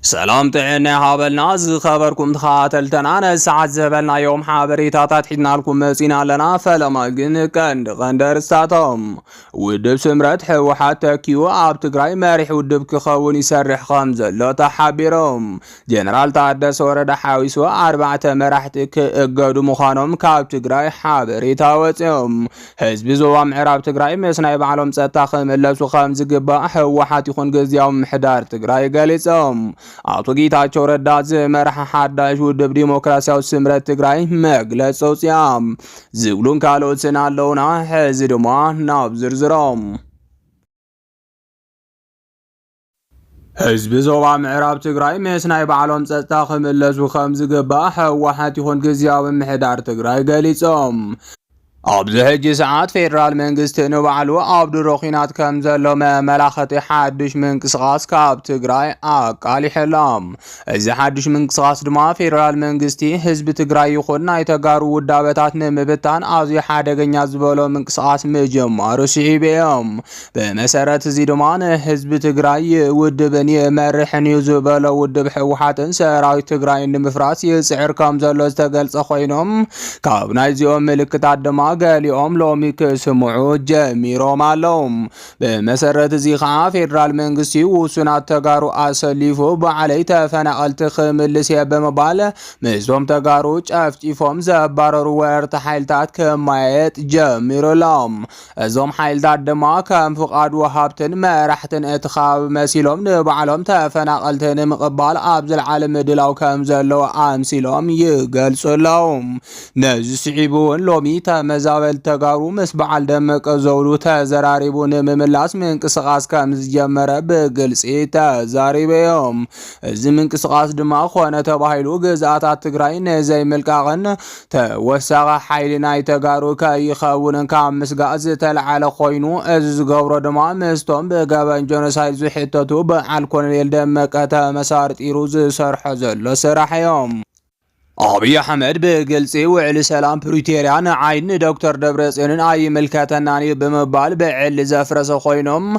سلام طعنا هابلنا خبركم تخاتلتنا أنا ساعات زبلنا يوم حابريتات حدنا لكم مسينا لنا فلما قنك غندر استاتهم ودب سمرت حوحات كيو عب تقراي مارح ودب كخون يسرح خمزة لا تحابيرهم جنرال تعدس ورد حاويسو 4 مراحتك اقادو مخانهم كاب تقراي حابريتاوتهم حزب زوام عراب تقراي مسنا يبعلهم ستاخم اللسو خمز قبا حوحات يخون قزيهم محدار تقراي قاليسهم አቶ ጌታቸው ረዳ ዘመርሐ ሓዳሽ ውድብ ዲሞክራሲያዊ ስምረት ትግራይ መግለጽ ወጽያም ዝብሉን ካልኦትን ኣለውና ሕዚ ድማ ናብ ዝርዝሮም ህዝቢ ዞባ ምዕራብ ትግራይ ምስ ናይ ባዕሎም ጸጥታ ክምለሱ ከም ዝግባእ ህወሓት ይኹን ግዝያዊ ምሕዳር ትግራይ ገሊጾም أبز هجي ساعات فيدرال منغست نبعلو عبد الرخينات كم زلو ملاخت حدش من قصاص كاب تقراي قالي حلام إذا حدش من قصاص دما فيدرال منغستي حزب تقراي يخونا يتقارو ودابتات نمبتان آزي حدقن يزبولو من قصاص مجمارو سعيبيهم بمسارات زيدمان حزب تقراي ودبني مرحن يزبولو ودب حوحاتن سراي تقراي نمفراس يسعر كم زلو استقل صخوينهم كابناي زيوم ملكتات دما قاليهم لومي كسمعو جميروم علوم بمسرة زيخا فيدرال منغسي وسنات تقارو أسليفو بعلي تفنقلت خملسي بمبال مزوم تقارو جافتيفوم زبارو وارتحيلتات كمايت جميرو لوم ازوم حيلتات دما كم فقاد وهابتن مرحتن اتخاب مسيلوم نبعلوم تفنقلتن مقبال عبز العالم دلاو كمزلو عامسيلوم يقلسو لوم نزو سعيبون لومي مزاول تقارو مسبعال دمك زولو تزراريبون مملاس من قصقاس كامز جمرة بقلسي تزاريبيهم زي من قصقاس دماغ وانا تباهيلو قزاتات تقراين زي ملكاغن توساغ حيلنا تقارو كاي خاونن كام مسقاز تلعال خوينو ازز قورو دماغ مستوم بقابن جونسايد زي حتتو بعالكون يلدمك تمسارت إيروز سرح زلو سرحيهم أبي أحمد بقلسي وعلي سلام بريتيريان عين دكتور دبرسين أي ملكاتناني بمبال بعلي زفرس خوينهم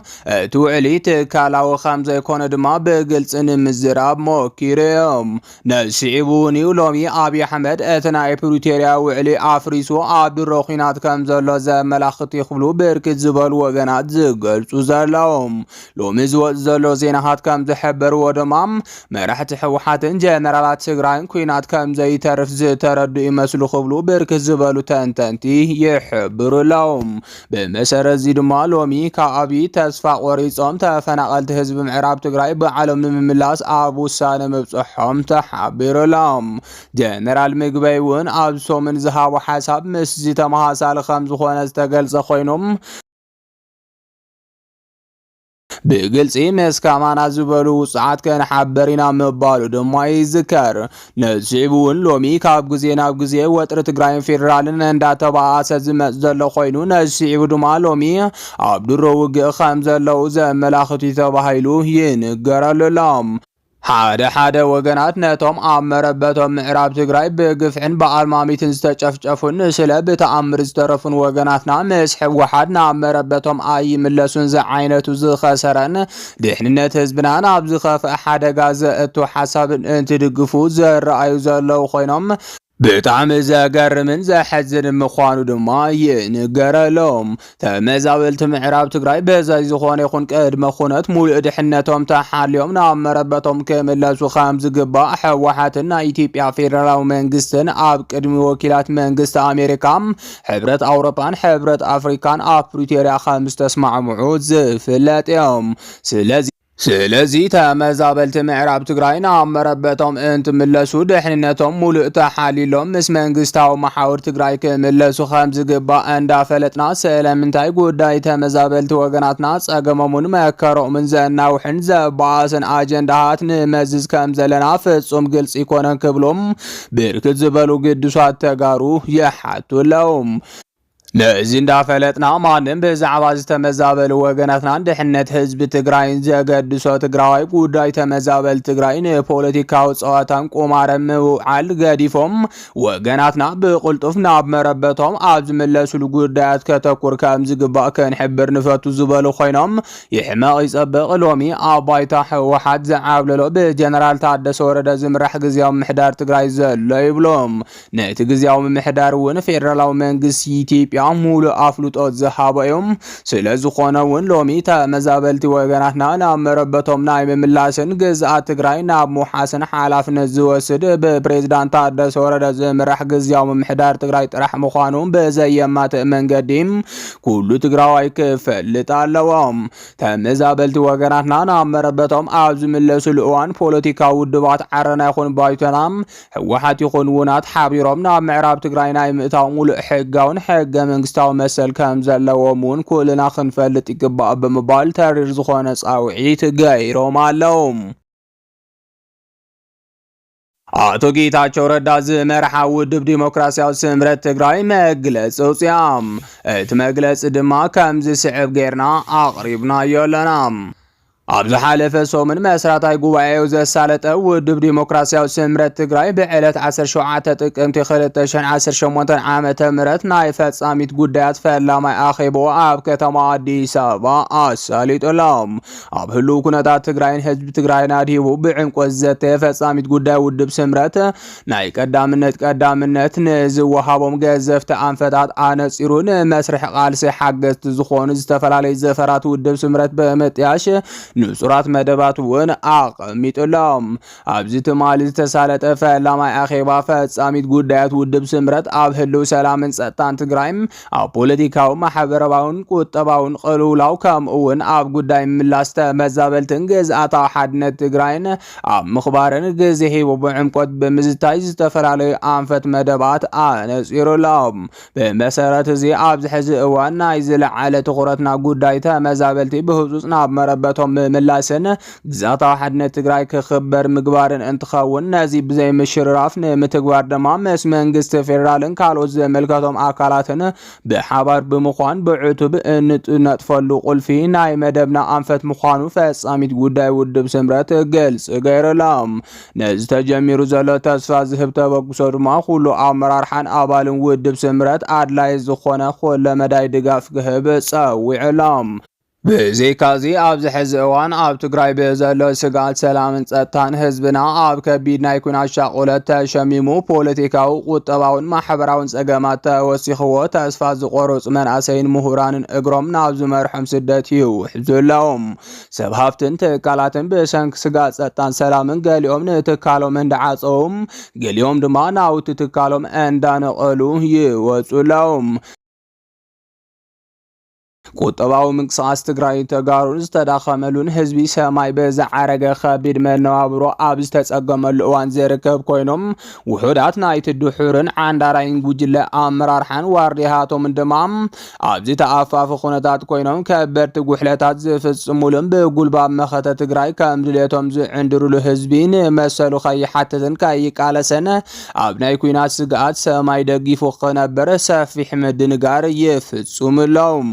توعلي تكالاو 5 يكون دما بقلسين مزراب موكيريهم نسيبوني ولومي أبي أحمد أتناي بريتيريا وعلي عفريسو عبد الرخينات كمزلو زملاخت يخبلو بركت زبال وغنات زقلسو زرلهم لومي زلو زينهات كمز حبر ودمام مرحت حوحاتن جنرالات سقراين كوينات كمز يترف زي تردو يمسلو خبلو بركز زبالو تنتنتي يحبرو لهم بمسار زيد مالومي كعبي تسفع وريصهم تفنقلت حزب معراب تقراي بعلم مملاس أبو سالم بصحهم تحبرو لهم جنرال مقبيون أبسو من زهاو حساب مسزي تمهاسال 5 خوانز تقلص خوينهم بقلسي مسكامان عزبالو ساعات كان حبرينا مبالو دما يذكر نسيبون لومي كاب غزي وطر تقراين فيدرالن انداتبا اسز زلو خوينو نسيبو دما لومي عبد الروق خمزلو زملاختي تباهيلو ينغرالو لام حدا وغنات نتوم عمربتهم معراب تقراي بقفعن بألماميتن استشفشفون سلب تأمر استرفون وغناتنا مسح وحدنا عمربتهم آي ملسون زعينتو زخسرن دحننت هزبنا نابز خاف حدا غازتو حساب انت دقفو زرأيو زلو خوينهم بطعم زاقر من زحزن مخوانو دما ينقرالهم تمزاولت معراب تقراي بزاي زخوان يخون قد مخونت مولئ دحنتهم تحاليهم نعم مربتهم كملاسو 5 قبا حوحاتنا إثيوبيا فيدرالو منغستن آب قدمي وكيلات منغست أمريكام حبرت أوروبان حبرت أفريكان بريتيريا 5 تسمع معود زفلاتهم سلازي تمزابلت معراب تقراين عمربتهم انت ملسو دحننتهم مولئ تحاليلهم مس منغستاو محاور تقراي كملسو 5 قبا اندا فلتنا سلامنتاي قداي تمزابلت وغناتنا صقممون مكرو من زناوحن زباسن اجندهات نمزز كمزلنا فصوم قلص يكونن كبلهم بركت زبلو قدسات تقارو يحاتو لهم نأزين دافلتنا مانن بزعبا زتمزابل وغناتنا دحنت حزب تግራይን ዘገድሶ ትግራዋይ ጉዳይ ተመዛበል ትግራይን ፖለቲካው ጸዋታን ቆማረም ውዓል ገዲፎም ወገናትና ብቁልጡፍ ናብ መረበቶም ኣብ ዝመለሱሉ ጉዳያት ከተኩር ከም ዝግባእ ከንሕብር ንፈቱ ዝበሉ ኮይኖም ይሕመቕ ይጸብቕ ሎሚ ኣባይታ ህወሓት ዘዓብለሎ ብጀነራል ታደሰ ወረደ ዝምራሕ ግዚያዊ ምሕዳር ትግራይ ዘሎ ይብሎም ነቲ ግዚያዊ ምሕዳር እውን ፌደራላዊ መንግስቲ ኢትዮጵያ ሙሉ አፍሉጦት ዘሃበዮም ስለዝኾነውን ሎሚ ተመዛበልቲ ወገናትና ናብ መረበቶም ናይ ምምላስን ግዝኣት ትግራይ ናብ ሙሓስን ሓላፍነት ዝወስድ ብፕሬዝዳንት ታደሰ ወረደ ዝምራሕ ግዚያዊ ምሕዳር ትግራይ ጥራሕ ምዃኑን በዘየማትእ መንገዲም ኩሉ ትግራዋይ ክፈልጥ ኣለዎም ተመዛበልቲ ወገናትና ናብ መረበቶም ኣብ ዝምለሱሉ እዋን ፖለቲካዊ ውድባት ዓረና ይኹን ባይቶናም ህወሓት ይኹን ውናት ሓቢሮም ናብ ምዕራብ ትግራይ ናይ ምእታው ሙሉእ ሕጋውን ሕገ መንግስታዊ መሰል ከም ዘለዎምን ኩልና ክንፈልጥ ይግባእ ብምባል ተሪር ዝኾነ ጻውዒት ገይሮም ኣለዉ አቶ ጌታቸው ረዳ ዝመርሓ ውድብ ዲሞክራሲያዊ ስምረት ትግራይ መግለጽ ኣውፅኦም እቲ መግለጽ ድማ ከም ዝስዕብ ጌርና ኣቕሪብናዮ ኣለና ኣብዚ ሓለፈ ሶምን መስራታይ ጉባኤው ዘሳለጠ ውድብ ዲሞክራሲያዊ ስምረት ትግራይ ብዕለት 17 ጥቅምቲ 2018 ዓመተ ምህረት ናይ ፈጻሚት ጉዳያት ፈላማይ ኣኼቦ ኣብ ከተማ አዲስ አበባ ኣሳሊጦሎም ኣብ ህልው ኩነታት ትግራይን ህዝቢ ትግራይን ኣድሂቡ ብዕምቆት ዘተፈጻሚት ጉዳይ ውድብ ስምረት ናይ ቀዳምነት ንዝወሃቦም ገዘፍቲ ኣንፈታት ኣነጺሩን መስርሕ ቃልሲ ሓገዝቲ ዝኾኑ ዝተፈላለዩ ዘፈራት ውድብ ስምረት በመጥያሽ ንጹራት መደባት ውን ኣቐሚጦሎም ኣብዚ ትማሊ ዝተሳለጠ ፈላማይ ኣኼባ ፈጻሚት ጉዳያት ውድብ ስምረት ኣብ ህልው ሰላምን ጸጥታን ትግራይም ኣብ ፖለቲካዊ ማሕበራውን ቁጠባውን ቅልውላው ከምኡውን ኣብ ጉዳይ ምላስ ተመዛበልትን ግዝኣታዊ ሓድነት ትግራይን ኣብ ምኽባርን ግዜ ሂቡ ብዕምቆት ብምዝታይ ዝተፈላለዩ ኣንፈት መደባት ኣነጺሩሎም ብመሰረት እዚ ኣብዚ ሕዚ እዋን ናይ ዝለዓለ ትኹረትና ጉዳይ ተመዛበልቲ ብህፁፅ ናብ መረበቶም ምላስን ግዛታዊ ሓድነት ትግራይ ክኽበር ምግባርን እንትኸውን ነዚ ብዘይ ምሽርራፍ ንምትግባር ድማ ምስ መንግስቲ ፌደራልን ካልኦት ዘመልከቶም ኣካላትን ብሓባር ብምዃን ብዕቱብ እንጥነጥፈሉ ቁልፊ ናይ መደብና ኣንፈት ምዃኑ ፈጻሚት ጉዳይ ውድብ ስምረት ገልጽ ገይሮሎም ነዚ ተጀሚሩ ዘሎ ተስፋ ዝህብ ተበግሶ ድማ ኩሉ ኣመራርሓን ኣባልን ውድብ ስምረት ኣድላይ ዝኾነ ኩለ መዳይ ድጋፍ ክህብ ጸዊዕሎም ብዘይካዚ ኣብዚ ሕዚ እዋን ኣብ ትግራይ ብዘሎ ስጋት ሰላምን ጸጥታን ህዝብና ኣብ ከቢድ ናይ ኩናት ሻቁለት ተሸሚሙ ፖለቲካዊ ቁጠባውን ማሕበራውን ጸገማት ተወሲኽዎ ተስፋ ዝቆረፁ መናእሰይን ምሁራንን እግሮም ናብ ዝመርሖም ስደት ይውሕዙሎም ሰብ ሃፍትን ትካላትን ብሰንኪ ስጋት ጸጥታን ሰላምን ገሊኦም ንትካሎም እንዳዓፀዎም ገሊኦም ድማ ናውቲ ትካሎም እንዳነቐሉ ይወፁሎም ቁጠባዊ ምንቅስቃስ ትግራይ ተጋሩን ዝተዳኸመሉን ህዝቢ ሰማይ በዝዓረገ ከቢድ መነባብሮ ኣብ ዝተጸገመሉ እዋን ዝርከብ ኮይኖም ውሑዳት ናይቲ ድሑርን ዓንዳራይን ጉጅለ ኣመራርሓን ዋርዲያቶም ድማ ኣብዚ ተኣፋፊ ኩነታት ኮይኖም ከበድቲ ጉሕለታት ዝፍጽሙሉን ብጉልባብ መኸተ ትግራይ ከም ድሌቶም ዝዕንድሩሉ ህዝቢ ንመሰሉ ከይሓትትን ከይቃለሰን ኣብ ናይ ኩናት ስግኣት ሰማይ ደጊፉ ክነብር ሰፊሕ ምድንጋር ይፍጽሙሎም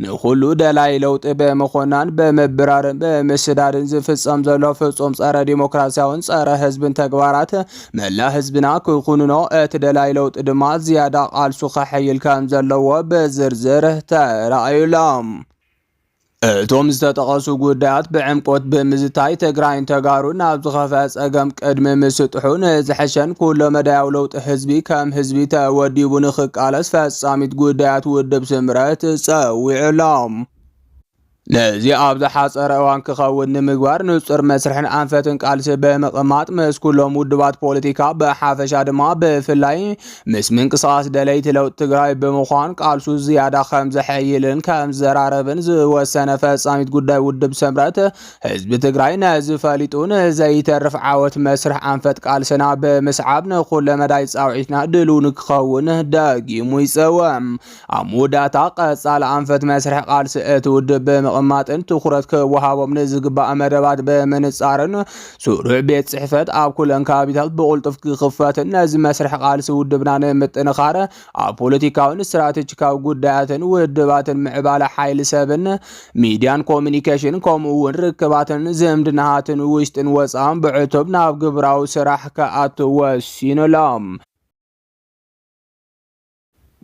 ንኹሉ ደላይ ለውጥ በመኾናን በመብራርን በመስዳድን ዝፍጸም ዘሎ ፍጹም ጸረ ዲሞክራሲያውን ጸረ ህዝብን ተግባራት መላ ህዝብና ክኹንኖ እቲ ደላይ ለውጥ ድማ ዝያዳ ቃልሱ ከሕይል ከም ዘለዎ በዝርዝር ተራእዩሎም እቶም ዝተጠቐሱ ጉዳያት ብዕምቆት ብምዝታይ ትግራይን ተጋሩን ናብ ዝኸፍአ ጸገም ቅድሚ ምስጥሑ ንዝሕሸን ኩሎ መዳያው ለውጢ ህዝቢ ከም ህዝቢ ተወዲቡ ንኽቃለስ ፈጻሚት ጉዳያት ውድብ ስምረት ጸዊዕሎም ነዚ ኣብ ዝሓፀረ እዋን ክኸውን ንምግባር ንጹር መስርሕን ኣንፈትን ቃልሲ ብምቕማጥ ምስ ኩሎም ውድባት ፖለቲካ ብሓፈሻ ድማ ብፍላይ ምስ ምንቅስቓስ ደለይቲ ለውጢ ትግራይ ብምዃን ቃልሱ ዝያዳ ከም ዘሕይልን ከም ዘራረብን ዝወሰነ ፈጻሚት ጉዳይ ውድብ ስምረት ህዝቢ ትግራይ ነዚ ፈሊጡ ንዘይተርፍ ዓወት መስርሕ ኣንፈት ቃልስና ብምስዓብ ንኹለ መዳይ ጻውዒትና ድሉው ንክኸውን ደጊሙ ይጸውዕ ኣብ መወዳእታ ቀጻሊ ኣንፈት መስርሕ ቃልሲ እቲ ውድብ ምቕማጥን ትኹረት ክወሃቦም ንዝግባእ መደባት ብምንጻርን ስሩዕ ቤት ጽሕፈት ኣብ ኩለን ከባቢታት ብቕልጡፍ ክኽፈትን ነዚ መስርሕ ቃልሲ ውድብና ንምጥንኻር ኣብ ፖለቲካውን ስትራቴጂካዊ ጉዳያትን ውድባትን ምዕባለ ሓይሊ ሰብን ሚድያን ኮሙኒኬሽን ከምኡውን ርክባትን ዝምድናሃትን ውሽጥን ወፃን ብዕቱብ ናብ ግብራዊ ስራሕ ከኣቱ ወሲኑሎም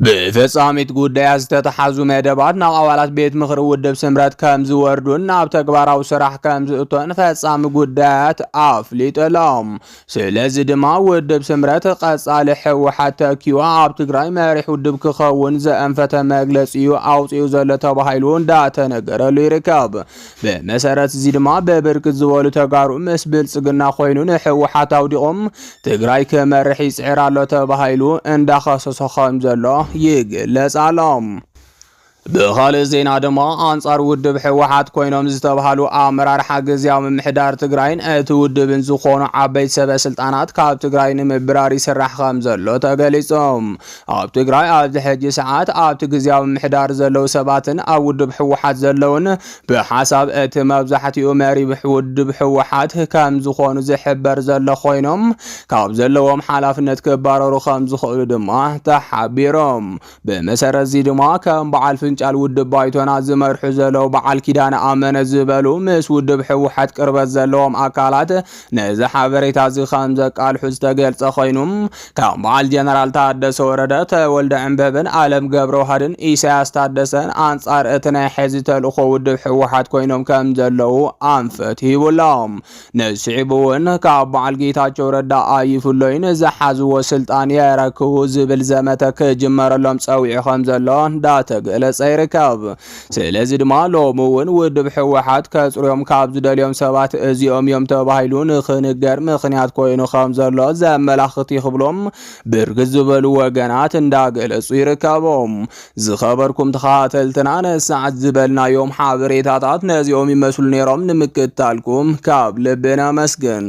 ብፍጻሜት ጉዳያት ዝተተሓዙ መደባት ናብ ኣባላት ቤት ምኽሪ ውድብ ስምረት ከም ዝወርዱን ናብ ተግባራዊ ስራሕ ከም ዝእቶን ፈጻሚ ጉዳያት ኣፍሊጦሎም ስለዚ ድማ ውድብ ስምረት ቀጻሊ ሕወሓት ተኪዋ ኣብ ትግራይ መሪሕ ውድብ ክኸውን ዘአንፈተ መግለጺ ኣውፂኡ ዘሎ ተባሂሉ እንዳተነገረሉ ይርከብ ብመሰረት እዚ ድማ በብርክት ዝበሉ ተጋሩ ምስ ብልጽግና ኮይኑ ንሕወሓት ኣውዲቖም ትግራይ ክመርሕ ይጽዕር ኣሎ ተባሂሉ እንዳኸሰሶ ከም ዘሎ ይግለጻሎም ብኻልእ ዜና ድማ ኣንጻር ውድብ ሕወሓት ኮይኖም ዝተባሃሉ ኣመራርሓ ጊዜያዊ ምምሕዳር ትግራይን እቲ ውድብን ዝኾኑ ዓበይቲ ሰበስልጣናት ካብ ትግራይ ንምብራር ይስራሕ ከም ዘሎ ተገሊጾም ኣብ ትግራይ ኣብዚ ሕጂ ሰዓት ኣብቲ ጊዜያዊ ምምሕዳር ዘለዉ ሰባትን ኣብ ውድብ ሕወሓት ዘለውን ብሓሳብ እቲ መብዛሕትኡ መሪ ውድብ ሕወሓት ከም ዝኾኑ ዝሕበር ዘሎ ኮይኖም ካብ ዘለዎም ሓላፍነት ክባረሩ ከም ዝኽእሉ ድማ ተሓቢሮም ብመሰረት እዚ ድማ ከም በዓል ጫል ውድብ ባይቶና ዝመርሑ ዘለው በዓል ኪዳነ ኣመነ ዝበሉ ምስ ውድብ ሕወሓት ቅርበት ዘለዎም ኣካላት ነዚ ሓበሬታ እዚ ከም ዘቃልሑ ዝተገልጸ ኮይኑም ካብ በዓል ጀነራል ታደሰ ወረደ ተወልደ ዕንበብን ኣለም ገብረዋህድን ኢሳያስ ታደሰን ኣንጻር እቲ ናይ ሕዚ ተልእኾ ውድብ ሕወሓት ኮይኖም ከም ዘለው ኣንፈት ሂቡሎም ነስዒቡ እውን ካብ በዓል ጌታቸው ረዳ ኣይፍሎይን ዝሓዝዎ ስልጣን የረክቡ ዝብል ዘመተ ክጅመረሎም ፀዊዑ ከም ዘሎ እንዳተገለጸ ይርከብ ስለዚ ድማ ሎሚ እውን ውድብ ሕወሓት ከጽርዮም ካብ ዝደልዮም ሰባት እዚኦም እዮም ተባሂሉ ንኽንገር ምኽንያት ኮይኑ ከም ዘሎ ዘመላኽት ይኽብሎም ብርግጽ ዝበሉ ወገናት እንዳገለጹ ይርከቦም ዝኸበርኩም ተኸታተልትና ነሰዓት ዝበልናዮም ሓበሬታታት ነዚኦም ይመስሉ ነይሮም ንምክትታልኩም ካብ ልብና መስግን